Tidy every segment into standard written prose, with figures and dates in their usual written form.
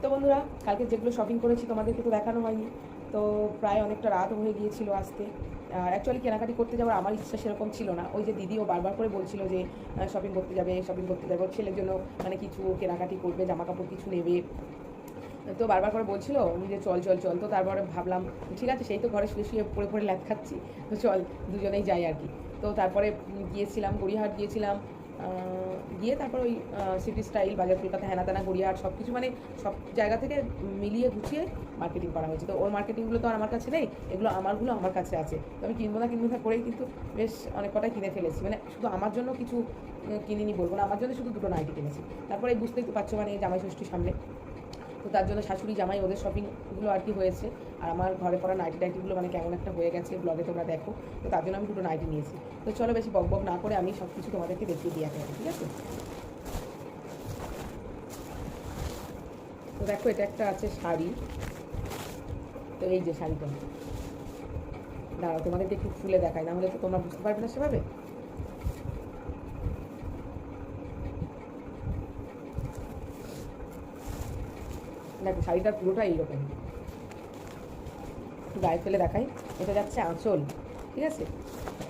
তো বন্ধুরা, কালকে যেগুলো শপিং করেছি তোমাদেরকে তো দেখানো হয়নি। তো প্রায় অনেকটা রাত হয়ে গিয়েছিল আসতে। আর অ্যাকচুয়ালি কেনাকাটি করতে যাওয়ার আমার ইচ্ছা সেরকম ছিল না। ওই যে দিদিও বারবার করে বলছিল যে শপিং করতে যাবে, শপিং করতে যাবে, ওর ছেলের জন্য মানে কিছু কেনাকাটি করবে, জামা কাপড় কিছু নেবে। তো বারবার করে বলছিল যে চল চল চল। তো তারপরে ভাবলাম ঠিক আছে, সেই তো ঘরে শুয়ে শুয়ে পড়ে পড়ে ল্যাদ খাচ্ছি, তো চল দুজনেই যাই আর কি। তো তারপরে গিয়েছিলাম, গড়িয়াহাট গিয়েছিলাম। গিয়ে তারপর ওই সিটি স্টাইল, বাজার কলকাতা, হেনা তেনা, গড়িয়াহাট সব কিছু মানে সব জায়গা থেকে মিলিয়ে গুছিয়ে মার্কেটিং করা হয়েছে। তো ওর মার্কেটিংগুলো তো আর আমার কাছে নেই, এগুলো আমারগুলো আমার কাছে আছে। তো আমি কিনবো না করেই কিন্তু বেশ অনেক কটাই কিনে ফেলেছি। মানে শুধু আমার জন্য কিছু কিনিনি বলবো না, আমার জন্য শুধু দুটো নাইটি কিনেছি। তারপরে বুঝতেই তো পারছো মানে জামাই ষষ্ঠীর সামনে, তো তার জন্য শাশুড়ি জামাই ওদের শপিংগুলো আর কি হয়েছে। আর আমার ঘরে পড়া নাইটি টাইটিগুলো মানে কেমন একটা হয়ে গেছে, ব্লগে তোমরা দেখো। তো তার জন্য আমি দুটো নাইটি নিয়েছি। তো চলো বেশি বক বক না করে আমি সব কিছু তোমাদেরকে দেখিয়ে দিয়ে আসি, ঠিক আছে? তো দেখো, এটা একটা আছে শাড়ি। তো এই যে শাড়িটা, দাঁড়াও তোমাদেরকে একটু খুলে দেখাই, না হলে তো তোমরা বুঝতে পারবে না সেভাবে। দেখো শাড়িটার পুরোটা এইরকম, একটু গায়ে ফেলে দেখাই। এটা যাচ্ছে আঁচল, ঠিক আছে?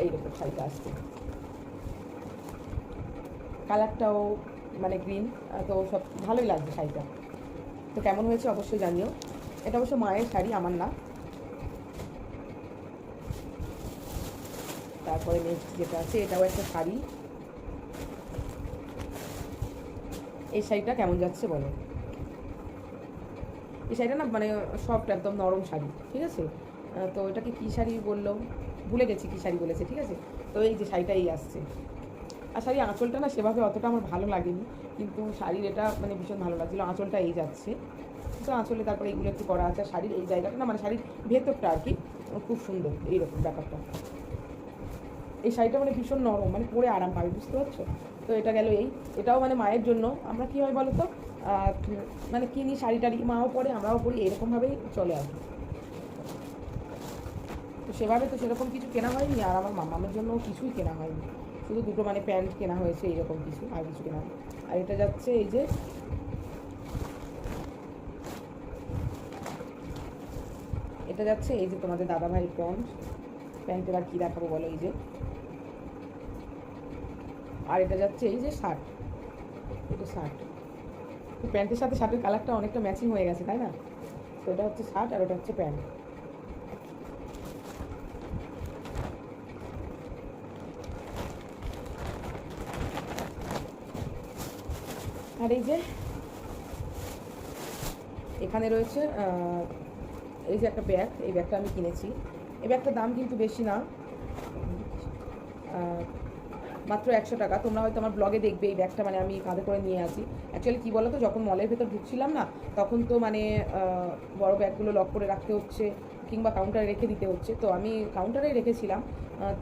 এইরকম শাড়িটা আসছে, কালারটাও মানে গ্রিন। তো সব ভালোই লাগছে শাড়িটা। তো কেমন হয়েছে অবশ্যই জানিও। এটা অবশ্য মায়ের শাড়ি, আমার না। তারপরে নেক্সট যেটা আছে, এটাও একটা শাড়ি। এই শাড়িটা কেমন যাচ্ছে বলো? এই শাড়িটা না মানে সফট, একদম নরম শাড়ি, ঠিক আছে? তো এটাকে কী শাড়ি বললো, ভুলে গেছি কী শাড়ি বলেছে, ঠিক আছে? তো এই যে শাড়িটা এই আসছে। আর শাড়ির আঁচলটা না সেভাবে অতটা আমার ভালো লাগেনি, কিন্তু শাড়ির এটা মানে ভীষণ ভালো লাগছিলো। আঁচলটা এই যাচ্ছে, তো আঁচলে তারপরে এইগুলো একটু করা আছে। শাড়ির এই জায়গাটা না মানে শাড়ির ভেতরটা আর কি খুব সুন্দর, এইরকম ব্যাপারটা। এই শাড়িটা মানে ভীষণ নরম, মানে পরে আরাম পাবে, বুঝতে পারছো? তো এটা গেল এই। এটাও মানে মায়ের জন্য। আমরা কী হয় বলো তো, মানে কিনি শাড়ি টাড়ি, মাও পরে আমরাও পরি, এরকমভাবেই চলে আসে। তো সেভাবে তো সেরকম কিছু কেনা হয়নি। আর আমার মামামের জন্য কিছুই কেনা হয়নি, শুধু দুটো মানে প্যান্ট কেনা হয়েছে, এইরকম কিছু, আর কিছু কেনা হয়নি। আর এটা যাচ্ছে এই যে, এটা যাচ্ছে এই যে তোমাদের দাদাভাইয়ের প্যান্ট। প্যান্টের আর কী দেখাবো বলো, এই যে। আর এটা যাচ্ছে এই যে শার্ট, এটা শার্ট। তো প্যান্টের সাথে শার্টের কালারটা অনেকটা ম্যাচিং হয়ে গেছে, তাই না? তো এটা হচ্ছে শার্ট আর ওটা হচ্ছে প্যান্ট। আর এই যে এখানে রয়েছে এই যে একটা ব্যাগ, এই ব্যাগটা আমি কিনেছি। এই ব্যাগটার দাম কিন্তু বেশি না, মাত্র 100 টাকা। তোমরা হয়তো আমার ব্লগে দেখবে এই ব্যাগটা মানে আমি কাঁধে করে নিয়ে আসি। অ্যাকচুয়ালি কী বলো তো, যখন মলের ভেতর ঢুকছিলাম না, তখন তো মানে বড় ব্যাগগুলো লক করে রাখতে হচ্ছে, কিংবা কাউন্টারে রেখে দিতে হচ্ছে। তো আমি কাউন্টারেই রেখেছিলাম,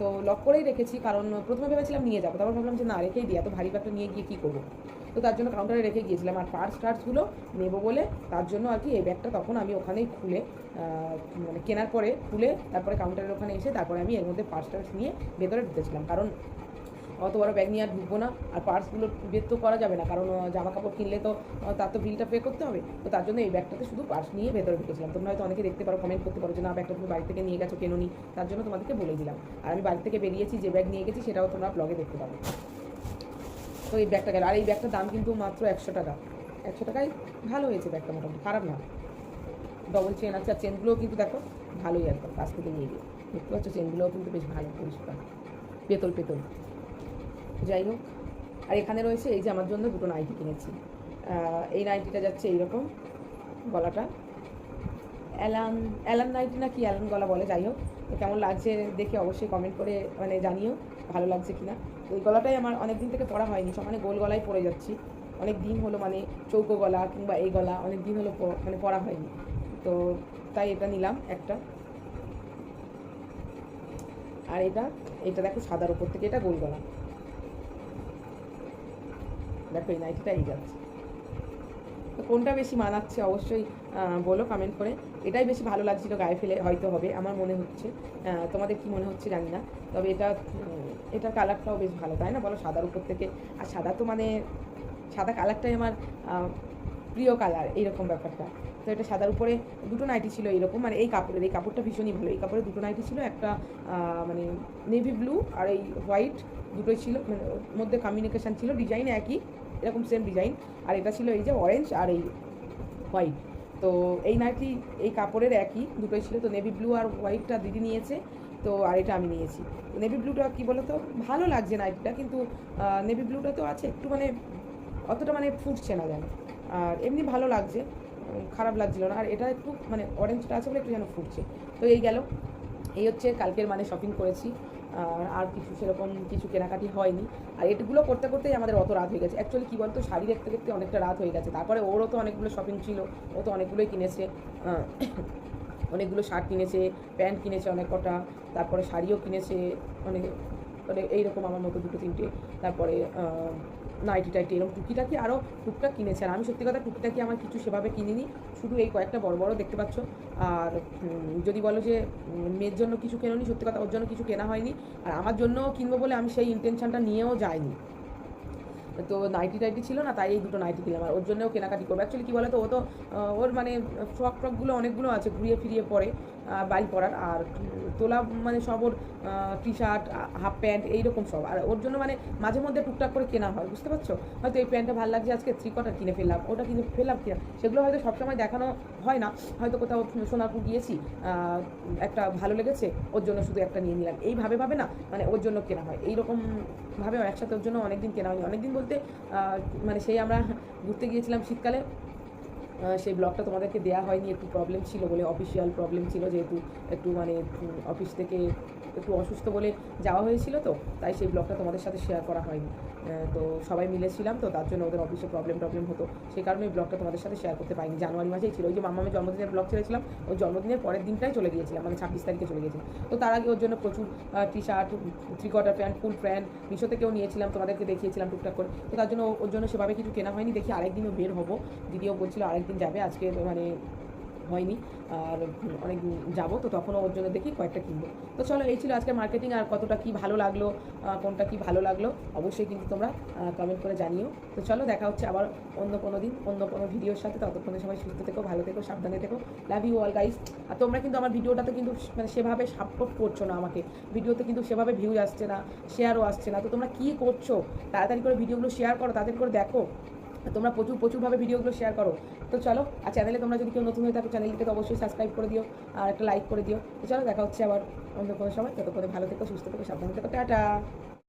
তো লক করেই রেখেছি। কারণ প্রথমে ভেবেছিলাম নিয়ে যাবো, তারপর ভাবলাম যে না, রেখেই দিই, এত ভারী ব্যাগটা নিয়ে গিয়ে কী করবো। তো তার জন্য কাউন্টারে রেখে গিয়েছিলাম। আর টার্সগুলো নেবো বলে তার জন্য আর কি এই ব্যাগটা তখন আমি ওখানেই খুলে, মানে কেনার পরে খুলে তারপরে কাউন্টারের ওখানে এসে তারপরে আমি এর মধ্যে টার্স নিয়ে ভেতরে ঢুকেছিলাম। কারণ অত বড় ব্যাগ নিয়ে আর ঢুকবো না, আর পার্সগুলো বের তো করা যাবে না, কারণ জামা কাপড় কিনলে তো তার তো বিলটা পে করতে হবে। তো তার জন্য এই ব্যাগটাতে শুধু পার্স নিয়ে ভেতরে ঢুকেছিলাম। তোমরা হয়তো অনেকে দেখতে পারো, কমেন্ট করতে পারো যে না, ব্যাগটা তুমি বাড়ি থেকে নিয়ে গেছো, কেন নি? তার জন্য তোমাদেরকে বলে দিলাম। আর আমি বাড়ি থেকে বেরিয়েছি, যে ব্যাগ নিয়ে গেছি সেটাও তোমরা ব্লগে দেখতে পাবে। তো এই ব্যাগটা গেল। আর এই ব্যাগটার দাম কিন্তু মাত্র 100 টাকা। 100 টাকায় ভালো হয়েছে ব্যাগটা, মোটামুটি খারাপ না। ডবল চেন আছে, আর চেনগুলোও কিন্তু দেখো ভালোই, একদম কাছ থেকে নিয়ে গিয়ে দেখতে পাচ্ছ, চেনগুলোও কিন্তু বেশ ভালো, পরিষ্কার, পেতল পেতল। যাই হোক, আর এখানে রয়েছে এই যে আমার জন্য দুটো নাইটি কিনেছি। এই নাইটিটা যাচ্ছে এইরকম, গলাটা অ্যালান অ্যালান নাইটি না কি অ্যালান গলা বলে, যাই হোক। তো কেমন লাগছে দেখে অবশ্যই কমেন্ট করে মানে জানিও ভালো লাগছে কি না। তো এই গলাটাই আমার অনেক দিন থেকে পরা হয়নি, সব মানে গোল গলায় পরে যাচ্ছি। অনেক দিন হলো মানে চৌকো গলা কিংবা এই গলা অনেক দিন হলো মানে পরা হয়নি। তো তাই এটা নিলাম একটা। আর এটা এটা দেখো সাদার উপর থেকে এটা গোল গলা। দেখো এই নাইটিটা এই যাচ্ছে। তো কোনটা বেশি মানাচ্ছে অবশ্যই বলো কমেন্ট করে। এটাই বেশি ভালো লাগছিল গায়ে ফেলে, হয়তো হবে আমার মনে হচ্ছে। তোমাদের কি মনে হচ্ছে জানি না। তবে এটার কালারটাও বেশ ভালো, তাই না বলো? সাদার উপর থেকে, আর সাদা তো মানে সাদা কালারটাই আমার প্রিয় কালার এইরকম ব্যাপারটা। তো এটা সাদার উপরে দুটো নাইটি ছিল এইরকম, মানে এই কাপড়টা ভীষণই ভালো। এই কাপড়ে দুটো নাইটি ছিল, একটা মানে নেভি ব্লু আর এই হোয়াইট দুটোই ছিল, মানে ওর মধ্যে কমিউনিকেশান ছিল, ডিজাইন একই এরকম সেম ডিজাইন। আর এটা ছিল এই যে অরেঞ্জ আর এই হোয়াইট। তো এই নাইটি এই কাপড়ের একই দুটোই ছিল। তো নেভি ব্লু আর হোয়াইটটা দিদি নিয়েছে, তো আর এটা আমি নিয়েছি। নেভি ব্লুটা কী বলো তো ভালো লাগছে নাইটিটা, কিন্তু নেভি ব্লুটা তো আছে একটু মানে অতটা মানে ফুটছে না যেন, আর এমনি ভালো লাগছে, খারাপ লাগছিল না। আর এটা একটু মানে অরেঞ্জটা আছে বলে একটু যেন ফুটছে। তো এই গেল, এই হচ্ছে কালকের মানে শপিং করেছি। আর কিছু সেরকম কিছু কেনাকাটি হয়নি। আর এগুলো করতে করতেই আমাদের অত রাত হয়ে গেছে। অ্যাকচুয়ালি কী বলতো, শাড়ি দেখতে দেখতে অনেকটা রাত হয়ে গেছে। তারপরে ওরও তো অনেকগুলো শপিং ছিল, ও তো অনেকগুলোই কিনেছে, অনেকগুলো শার্ট কিনেছে, প্যান্ট কিনেছে অনেক কটা, তারপরে শাড়িও কিনেছে অনেক, মানে এইরকম আমার মতো দুটো তিনটে, তারপরে নাইটি টাইটি এরকম টুকিটাকি আরও টুকটাক কিনেছে। আর আমি সত্যি কথা টুকিটাকি আমার কিছু সেভাবে কিনিনি, শুধু এই কয়েকটা বড় বড় দেখতে পাচ্ছ। আর যদি বলো যে মেয়ের জন্য কিছু কেনোনি, সত্যি কথা ওর জন্য কিছু কেনা হয়নি। আর আমার জন্য কিনবো বলে আমি সেই ইন্টেনশনটা নিয়েও যাইনি। তো নাইটি টাইটি ছিল না, তাই এই দুটো নাইটি কিনলাম। আর ওর জন্যও কেনাকাটি করবো। অ্যাকচুয়ালি কী বলো তো, ও তো ওর মানে ফ্রকগুলো অনেকগুলো আছে ঘুরিয়ে ফিরিয়ে পরে বাড়ি পরার, আর তোলা মানে সব ওর টি শার্ট হাফ প্যান্ট এইরকম সব। আর ওর জন্য মানে মাঝে মধ্যে টুকটাক করে কেনা হয়, বুঝতে পারছো? হয়তো এই প্যান্টটা ভালো লাগছে আজকে 3/4 কিনে ফেললাম, ওটা কিনে ফেললাম কিনা, সেগুলো হয়তো সবসময় দেখানো হয় না। হয়তো কোথাও সোনারপুর গিয়েছি, একটা ভালো লেগেছে, ওর জন্য শুধু একটা নিয়ে নিলাম, এইভাবে ভাবে না, মানে ওর জন্য কেনা হয় এইরকম ভাবে। একসাথে ওর জন্য অনেকদিন কেনা হয়নি, অনেকদিন বলতে মানে সেই আমরা ঘুরতে গিয়েছিলাম শীতকালে, সেই ব্লগটা তোমাদেরকে দেওয়া হয়নি, একটু প্রবলেম ছিল বলে, অফিসিয়াল প্রবলেম ছিল যেহেতু, একটু মানে অফিস থেকে একটু অসুস্থ বলে যাওয়া হয়েছিল, তো তাই সেই ব্লগটা তোমাদের সাথে শেয়ার করা হয়নি। তো সবাই মিলেছিলাম, তো তার জন্য ওদের অফিসে প্রবলেম হতো, সেই কারণে এই ব্লগটা তোমাদের সাথে শেয়ার করতে পারিনি। জানুয়ারি মাসেই ছিল, ওই যে মামামের জন্মদিনের ব্লগ ছেড়েছিলাম, ওই জন্মদিনের পরের দিনটাই চলে গিয়েছিলাম, মানে 26 তারিখে চলে গিয়েছিলাম। তো তার আগে ওর জন্য প্রচুর T shirt, 3/4 pant, full pant Meesho থেকেও নিয়েছিলাম, তোমাদেরকে দেখিয়েছিলাম টুকটাক করে। তো তার জন্য ওর জন্য সেভাবে কিছু কেনা হয়নি। দেখি আরেকদিনও বের হবো, দিদিও বলছিল আরেকদিন যাবে, আজকে মানে হয়নি, আর অনেক যাবো, তো তখনও ওর জন্য দেখি কয়েকটা কিনবো। তো চলো, এই ছিল আজকের মার্কেটিং। আর কতটা কী ভালো লাগলো, কোনটা কী ভালো লাগলো অবশ্যই কিন্তু তোমরা কমেন্ট করে জানিও। তো চলো, দেখা হচ্ছে আবার অন্য কোনো দিন অন্য কোনো ভিডিওর সাথে। ততক্ষণে সবাই সুস্থ থেকো, ভালো থেকো, সাবধানে থেকো। Love you all guys. আর তোমরা কিন্তু আমার ভিডিওটাতে কিন্তু মানে সেভাবে সাপোর্ট করছো না আমাকে, ভিডিওতে কিন্তু সেভাবে ভিউজ আসছে না, শেয়ারও আসছে না। তো তোমরা কী করছো? তাড়াতাড়ি করে ভিডিওগুলো শেয়ার করো, তাড়াতাড়ি করে দেখো, তোমরা প্রচুরভাবে ভিডিওগুলো শেয়ার করো। তো চলো, আর চ্যানেলে তোমরা যদি কেউ নতুন হয়ে থাকো, চ্যানেলটিকে অবশ্যই সাবস্ক্রাইব করে দিও আর একটা লাইক করে দিও। তো চলো, দেখা হচ্ছে আবার অন্য কোনো সময়। ততক্ষণে ভালো থেকো, সুস্থ থেকো, সাবধানে থেকো, টাটা।